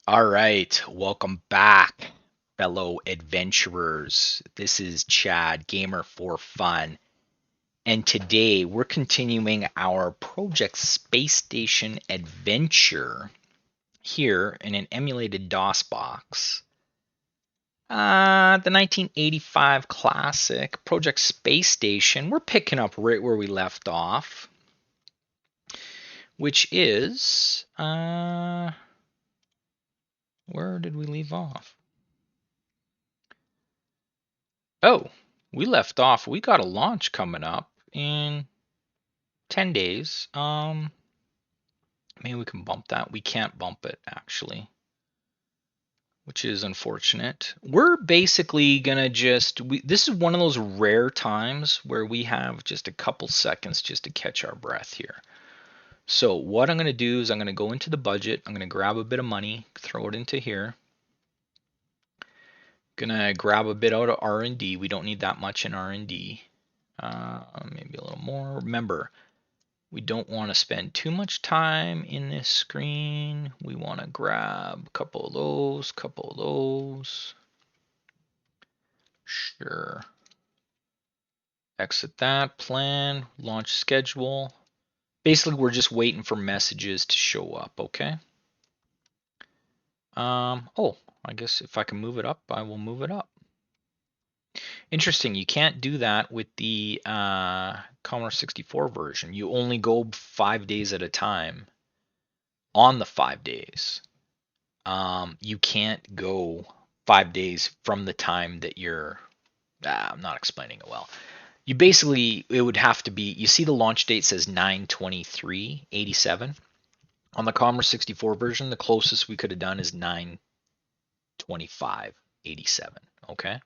All right, welcome back, fellow adventurers. This is Chad, Gamer for Fun, and today we're continuing our Project Space Station adventure here in an emulated DOS box. The 1985 classic Project Space Station. We're picking up right where we left off, which is where did we leave off? Oh, we left off. We got a launch coming up in 10 days. Maybe we can bump that. We can't bump it actually, which is unfortunate. We're basically gonna this is one of those rare times where we have just a couple seconds just to catch our breath here. So what I'm gonna do is I'm gonna go into the budget. I'm gonna grab a bit of money, throw it into here. Gonna grab a bit out of R&D. We don't need that much in R&D. Maybe a little more. Remember, we don't want to spend too much time in this screen. We want to grab a couple of those, couple of those. Sure. Exit that, plan, launch schedule. Basically, we're just waiting for messages to show up, okay? Oh, I guess if I can move it up, I will move it up. Interesting, you can't do that with the Commodore 64 version. You only go 5 days at a time on the 5 days. You can't go 5 days from the time that you're. I'm not explaining it well. You basically, it would have to be. You see, the launch date says 9/23/87. On the Commodore 64 version, the closest we could have done is 9/25/87. Okay.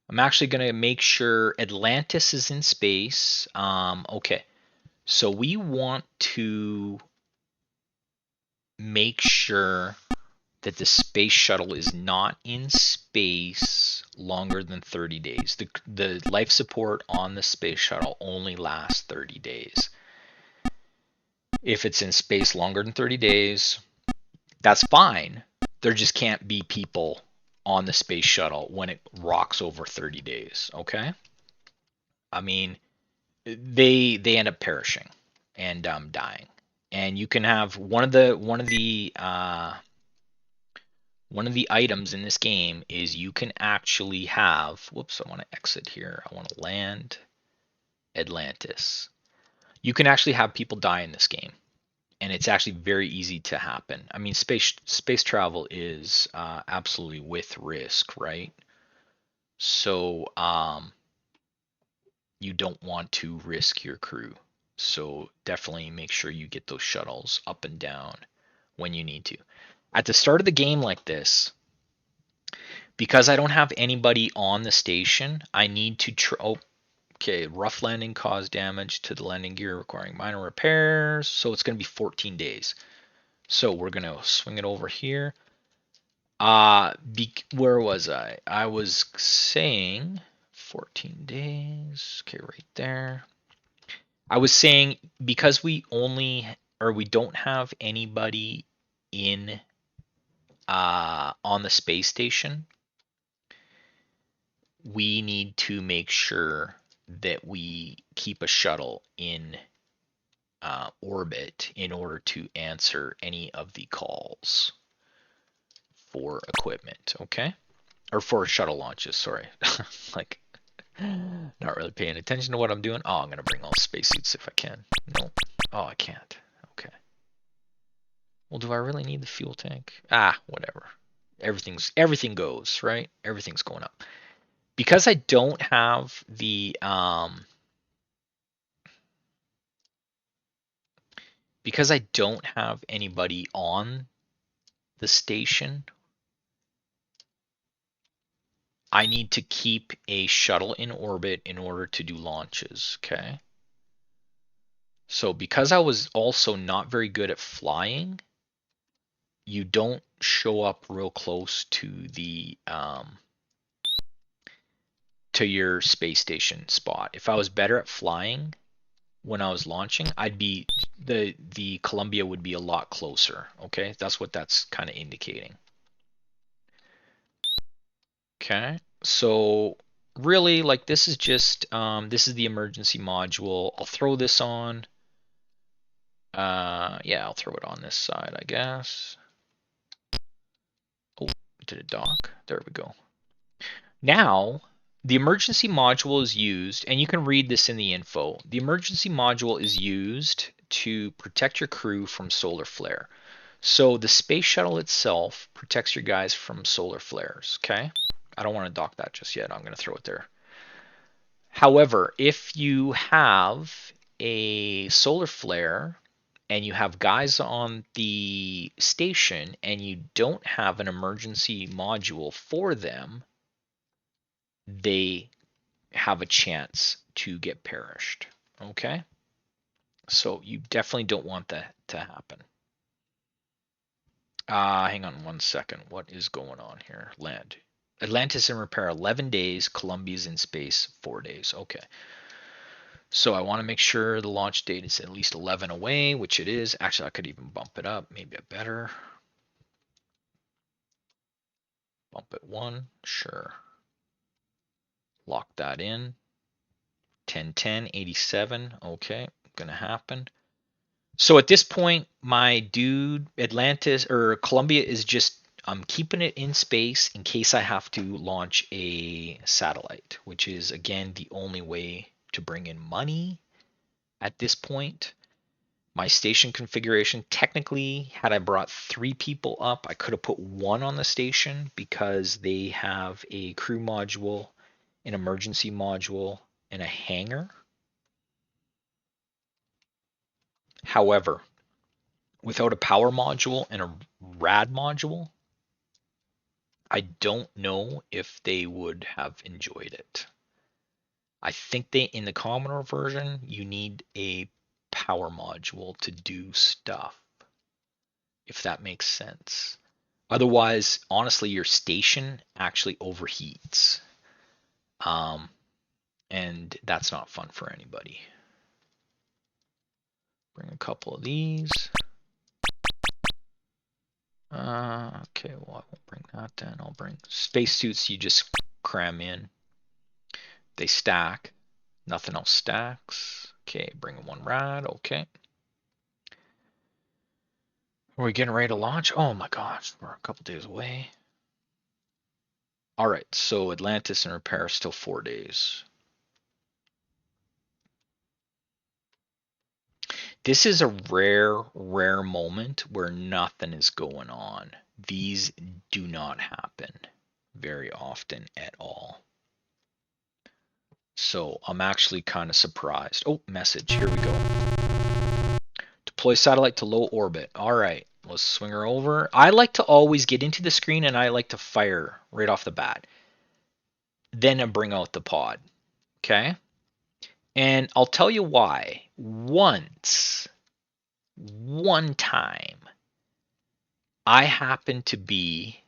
I'm actually going to make sure Atlantis is in space. Okay. So we want to make sure that the space shuttle is not in space longer than 30 days. The life support on the space shuttle only lasts 30 days. If it's in space longer than 30 days, that's fine. There just can't be people on the space shuttle when it rocks over 30 days, okay? I mean, they end up perishing and dying. And you can have one of the items in this game is you can actually have, whoops, I want to exit here. I want to land Atlantis. You can actually have people die in this game, and it's actually very easy to happen. I mean, space travel is absolutely with risk, right? So you don't want to risk your crew. So definitely make sure you get those shuttles up and down when you need to. At the start of the game like this, because I don't have anybody on the station, I need to okay, rough landing caused damage to the landing gear requiring minor repairs. So it's going to be 14 days. So we're going to swing it over here. Where was I? I was saying 14 days. Okay, right there. I was saying because we don't have anybody in on the space station, we need to make sure that we keep a shuttle in orbit in order to answer any of the calls for equipment, okay? Or for shuttle launches, sorry. Like, not really paying attention to what I'm doing. Oh, I'm going to bring all spacesuits if I can. No. Oh, I can't. Okay. Well, do I really need the fuel tank? Whatever. Everything goes, right? Everything's going up. Because I don't have the because I don't have anybody on the station, I need to keep a shuttle in orbit in order to do launches, okay? So because I was also not very good at flying, you don't show up real close to your space station spot. If I was better at flying when I was launching, I'd be the Columbia would be a lot closer. Okay, that's what that's kind of indicating. Okay, so really, like, this is just this is the emergency module. I'll throw this on. Yeah, I'll throw it on this side, I guess. Oh, did it dock? There we go. Now, the emergency module is used, and you can read this in the info. The emergency module is used to protect your crew from solar flare. So the space shuttle itself protects your guys from solar flares, okay? I don't want to dock that just yet. I'm going to throw it there. However, if you have a solar flare and you have guys on the station and you don't have an emergency module for them, they have a chance to get perished. Okay? So you definitely don't want that to happen. Hang on one second. What is going on here? Land. Atlantis in repair 11 days. Columbia's in space 4 days. Okay. So I want to make sure the launch date is at least 11 away, which it is. Actually, I could even bump it up. Maybe I better. Bump it 1. Sure. Lock that in. 10-10-87. Okay. Gonna happen. So at this point, my dude, Atlantis or Columbia is just, I'm keeping it in space in case I have to launch a satellite, which is, again, the only way to bring in money at this point. My station configuration, technically, had I brought 3 people up, I could have put 1 on the station because they have a crew module, an emergency module, and a hangar. However, without a power module and a rad module, I don't know if they would have enjoyed it. I think in the Commodore version, you need a power module to do stuff, if that makes sense. Otherwise, honestly, your station actually overheats. And that's not fun for anybody. Bring a couple of these. Okay, well, I won't bring that then. I'll bring spacesuits. You just cram in. They stack. Nothing else stacks. Okay, bring 1 rad. Okay. Are we getting ready to launch? Oh my gosh, we're a couple days away. All right, so Atlantis in repair is still 4 days. This is a rare moment where nothing is going on. These do not happen very often at all. So I'm actually kind of surprised. Oh, message. Here we go. Deploy satellite to low orbit. All right, let's swing her over. I like to always get into the screen and I like to fire right off the bat. Then I bring out the pod. Okay? And I'll tell you why. One time, I happened to be...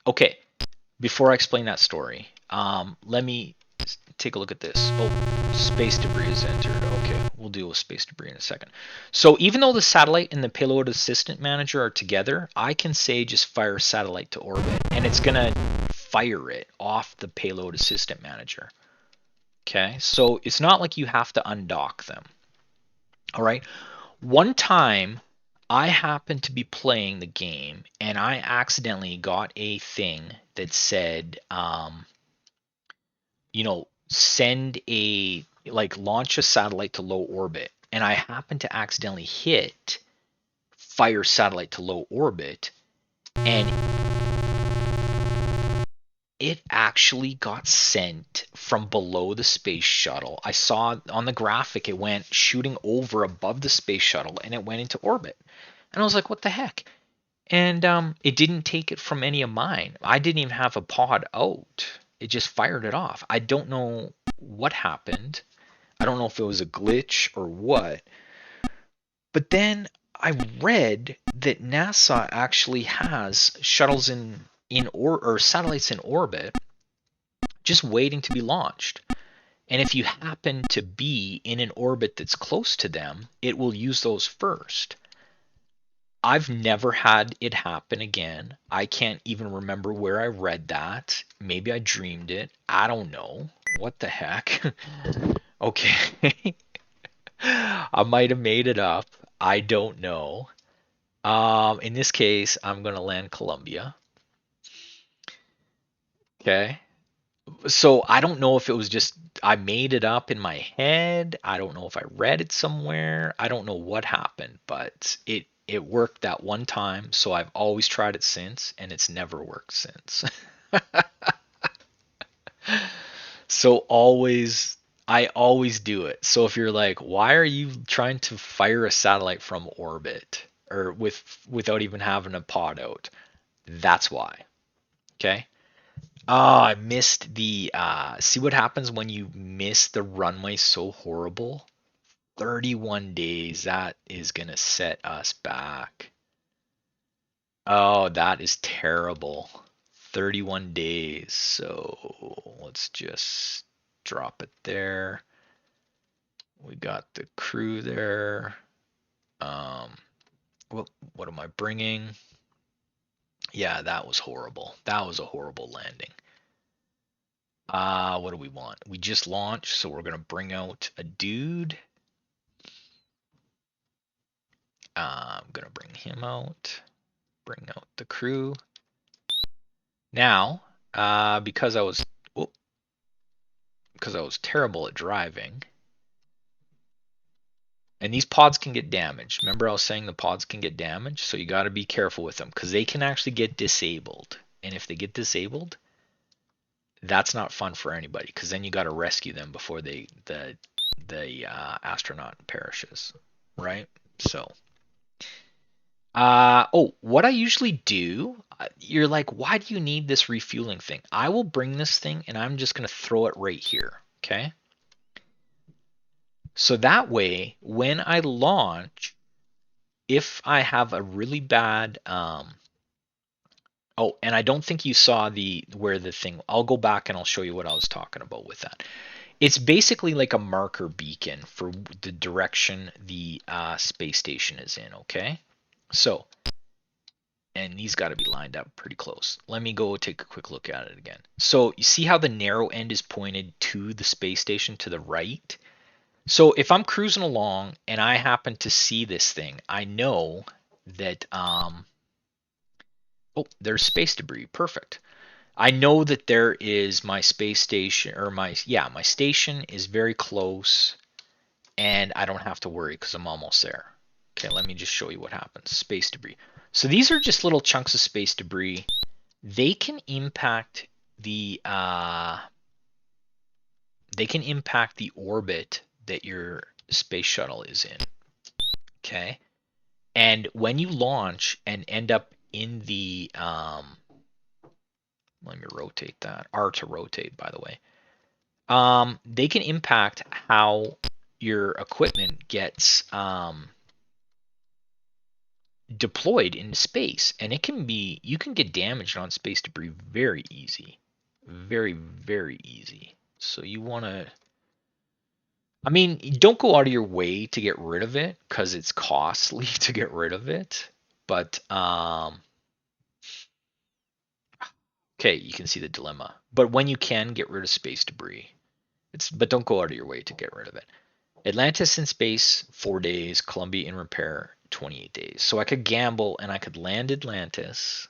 Okay, before I explain that story, let me take a look at this. Oh, space debris is entered. Okay, we'll deal with space debris in a second. So even though the satellite and the payload assistant manager are together, I can say just fire satellite to orbit, and it's going to fire it off the payload assistant manager. Okay, so it's not like you have to undock them. All right, one time I happened to be playing the game and I accidentally got a thing that said, send launch a satellite to low orbit. And I happened to accidentally hit fire satellite to low orbit, and it actually got sent from below the space shuttle. I saw on the graphic it went shooting over above the space shuttle and it went into orbit. And I was like, what the heck? And it didn't take it from any of mine. I didn't even have a pod out. It just fired it off. I don't know what happened. I don't know if it was a glitch or what. But then I read that NASA actually has shuttles or satellites in orbit just waiting to be launched. And if you happen to be in an orbit that's close to them, it will use those first. I've never had it happen again. I can't even remember where I read that. Maybe I dreamed it. I don't know. What the heck? Okay. I might have made it up. I don't know. In this case, I'm going to land Columbia. Okay. So I don't know if it was just I made it up in my head. I don't know if I read it somewhere. I don't know what happened, but it worked that one time, so I've always tried it since, and it's never worked since. So I always do it. So if you're like, why are you trying to fire a satellite from orbit or without even having a pod out? That's why. Okay. Oh, I missed the see what happens when you miss the runway so horrible? 31 days. That is gonna set us back. Oh, that is terrible. 31 days. So let's just drop it there. We got the crew there. Um, what am I bringing? Yeah, that was horrible. That was a horrible landing. What do we want? We just launched, so we're gonna bring out a dude. I'm gonna bring him out. Bring out the crew. Now, because I was terrible at driving, and these pods can get damaged. Remember, I was saying the pods can get damaged, so you got to be careful with them because they can actually get disabled. And if they get disabled, that's not fun for anybody because then you got to rescue them before the astronaut perishes, right? So, what I usually do, you're like, why do you need this refueling thing? I will bring this thing and I'm just gonna throw it right here, okay? So that way, when I launch, if I have a really bad, oh, and I don't think you saw where the thing. I'll go back and I'll show you what I was talking about with that. It's basically like a marker beacon for the direction the space station is in. Okay, so and these got to be lined up pretty close. Let me go take a quick look at it again. So you see how the narrow end is pointed to the space station to the right? So if I'm cruising along and I happen to see this thing, I know that oh, there's space debris. Perfect. I know that there is my space station or my station is very close and I don't have to worry because I'm almost there. Okay, let me just show you what happens. Space debris. So these are just little chunks of space debris. They can impact the orbit that your space shuttle is in. Okay. And when you launch and end up in the let me rotate that. R to rotate, by the way. They can impact how your equipment gets deployed into space, and you can get damaged on space debris very easy, very easy. So you want to, I mean, don't go out of your way to get rid of it because it's costly to get rid of it. But okay, you can see the dilemma. But when you can get rid of space debris, but don't go out of your way to get rid of it. Atlantis in space, 4 days. Columbia in repair, 28 days. So I could gamble and I could land Atlantis.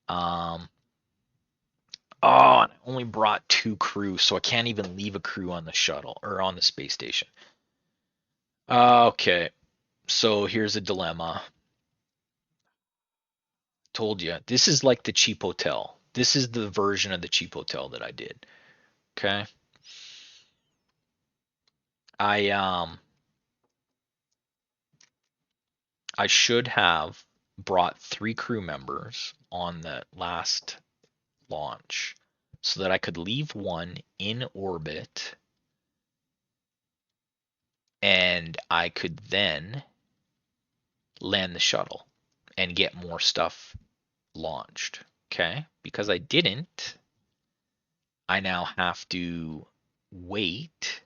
Oh, and I only brought 2 crew, so I can't even leave a crew on the shuttle or on the space station. Okay, so here's a dilemma. Told you, this is like the cheap hotel. This is the version of the cheap hotel that I did. Okay. I should have brought 3 crew members on the last launch so that I could leave one in orbit and I could then land the shuttle and get more stuff launched. Okay? Because I didn't, I now have to wait.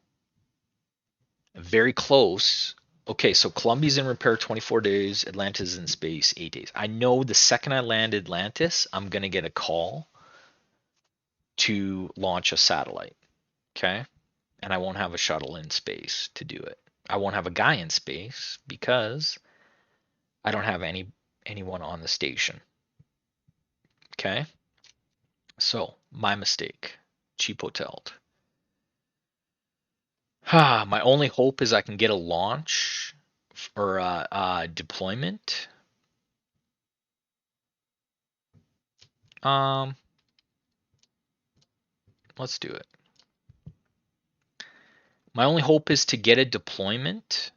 Very close. Okay, so Columbia's in repair 24 days. Atlantis in space 8 days. I know the second I land Atlantis, I'm going to get a call to launch a satellite. Okay? And I won't have a shuttle in space to do it. I won't have a guy in space because I don't have anyone on the station. Okay? So, my mistake. Cheap hoteled. My only hope is I can get a launch or a deployment. Let's do it. My only hope is to get a deployment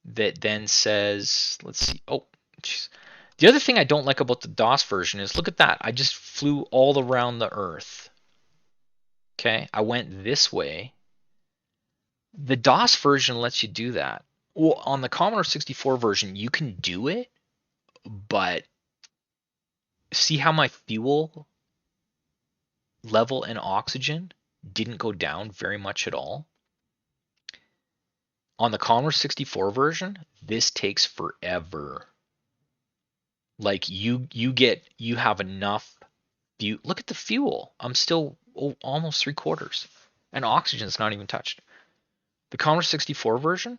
that then says, let's see. Oh, geez. The other thing I don't like about the DOS version is, look at that. I just flew all around the Earth. Okay, I went this way. The DOS version lets you do that. Well, on the Commodore 64 version, you can do it, but see how my fuel level and oxygen didn't go down very much at all? On the Commodore 64 version, this takes forever. Like you have enough fuel. Look at the fuel. I'm still almost 3/4, and oxygen's not even touched. The Commodore 64 version,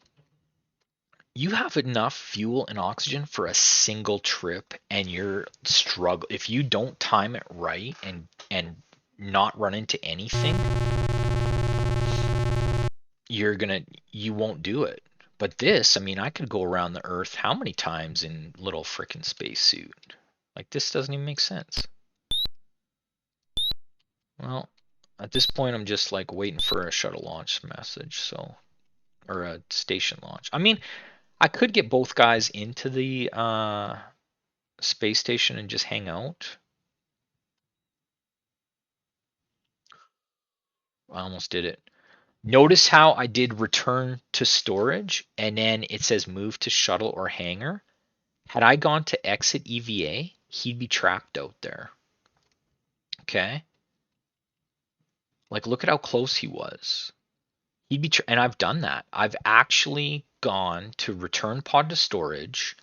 you have enough fuel and oxygen for a single trip, and you're struggle if you don't time it right and not run into anything, you won't do it. But this, I mean, I could go around the Earth how many times in little frickin' spacesuit? Like, this doesn't even make sense. Well, at this point, I'm just like waiting for a shuttle launch message, so, or a station launch. I mean, I could get both guys into the space station and just hang out. I almost did it. Notice how I did return to storage and then it says move to shuttle or hangar. Had I gone to exit EVA, he'd be trapped out there. Okay? Like, look at how close he was. He'd be, and I've done that. I've actually gone to return pod to storage.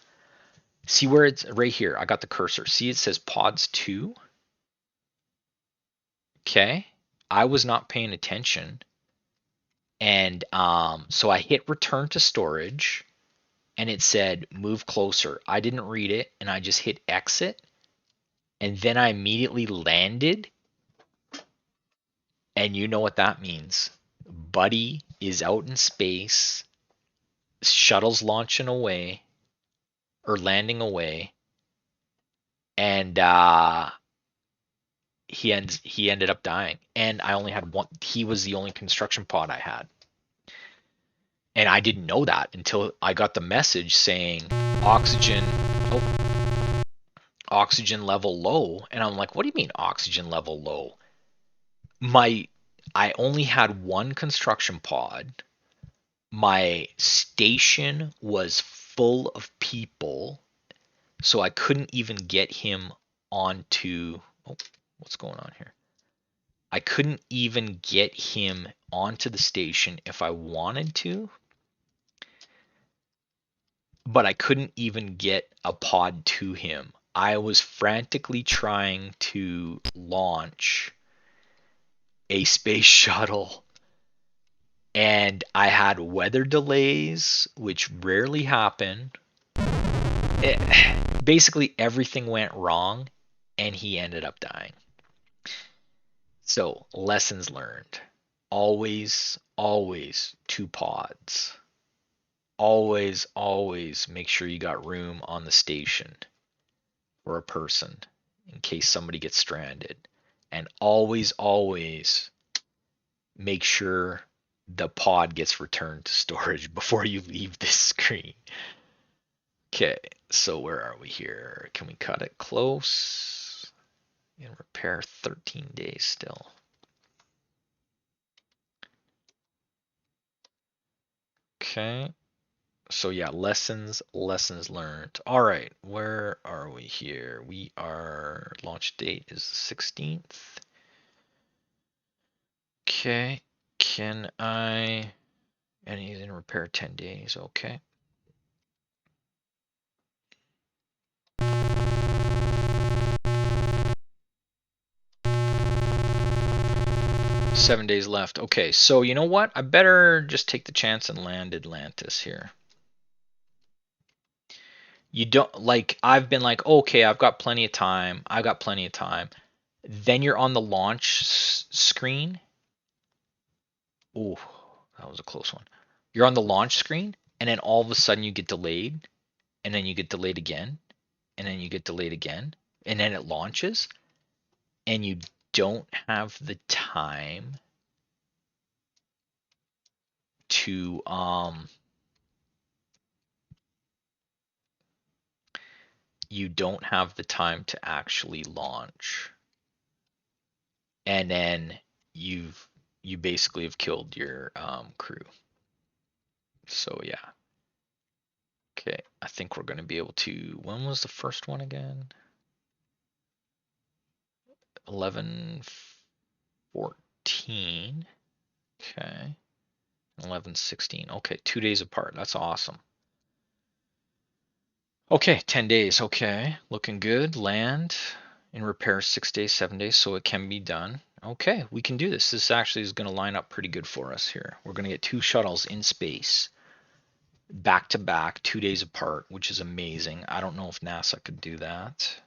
See where it's right here. I got the cursor. See, it says pods 2. Okay. I was not paying attention. And so I hit return to storage and it said move closer. I didn't read it and I just hit exit. And then I immediately landed. And you know what that means. Buddy is out in space. Shuttle's launching away or landing away. And he ended up dying. And I only had one. He was the only construction pod I had. And I didn't know that until I got the message saying oxygen level low. And I'm like, what do you mean oxygen level low? I only had one construction pod. My station was full of people, so I couldn't even get him onto. Oh, what's going on here? I couldn't even get him onto the station if I wanted to, but I couldn't even get a pod to him. I was frantically trying to launch a space shuttle, and I had weather delays, which rarely happen. Basically, everything went wrong, and he ended up dying. So, lessons learned. Always, always 2 pods. Always, always make sure you got room on the station for a person in case somebody gets stranded. And always, always make sure the pod gets returned to storage before you leave this screen. Okay, so where are we here? Can we cut it close? And repair 13 days still. Okay. So yeah, lessons learned. All right, where are we here? We are, launch date is the 16th. Okay. Can I... And he's in repair 10 days. Okay. Seven days left. Okay, so you know what? I better just take the chance and land Atlantis here. You don't like I've been like, okay, I've got plenty of time. I've got plenty of time. Then you're on the launch screen. Oh, that was a close one. You're on the launch screen, and then all of a sudden you get delayed, and then you get delayed again, and then you get delayed again, and then it launches, and you don't have the time to you don't have the time to actually launch, and then you basically have killed your crew. So yeah. Okay, I think we're going to be able to. When was the first one again? 11/14. Okay. 11/16. Okay, 2 days apart. That's awesome. Okay, 10 days. Okay, looking good. Land in repair 6 days, 7 days, so it can be done. Okay, we can do this. This actually is going to line up pretty good for us here. We're going to get 2 shuttles in space back to back, 2 days apart, which is amazing. I don't know if NASA could do that,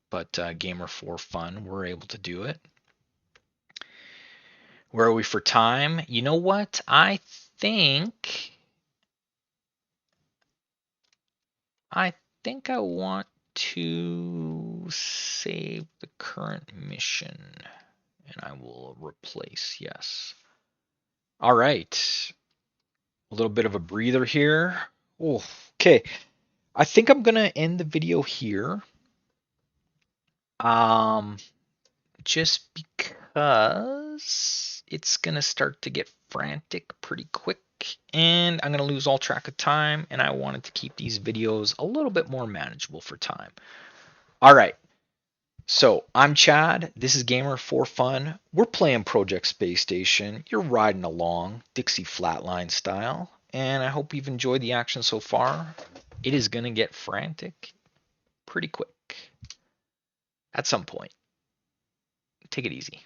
but Gamer for Fun, we're able to do it. Where are we for time? You know what? I think I want to save the current mission, and I will replace, yes. All right. A little bit of a breather here. Oh, okay. I think I'm going to end the video here. Just because it's going to start to get frantic pretty quick, and I'm going to lose all track of time, and I wanted to keep these videos a little bit more manageable for time. All right. So I'm Chad. This is Gamer for Fun. We're playing Project Space Station. You're riding along Dixie Flatline style, and I hope you've enjoyed the action so far. It is going to get frantic pretty quick at some point. Take it easy.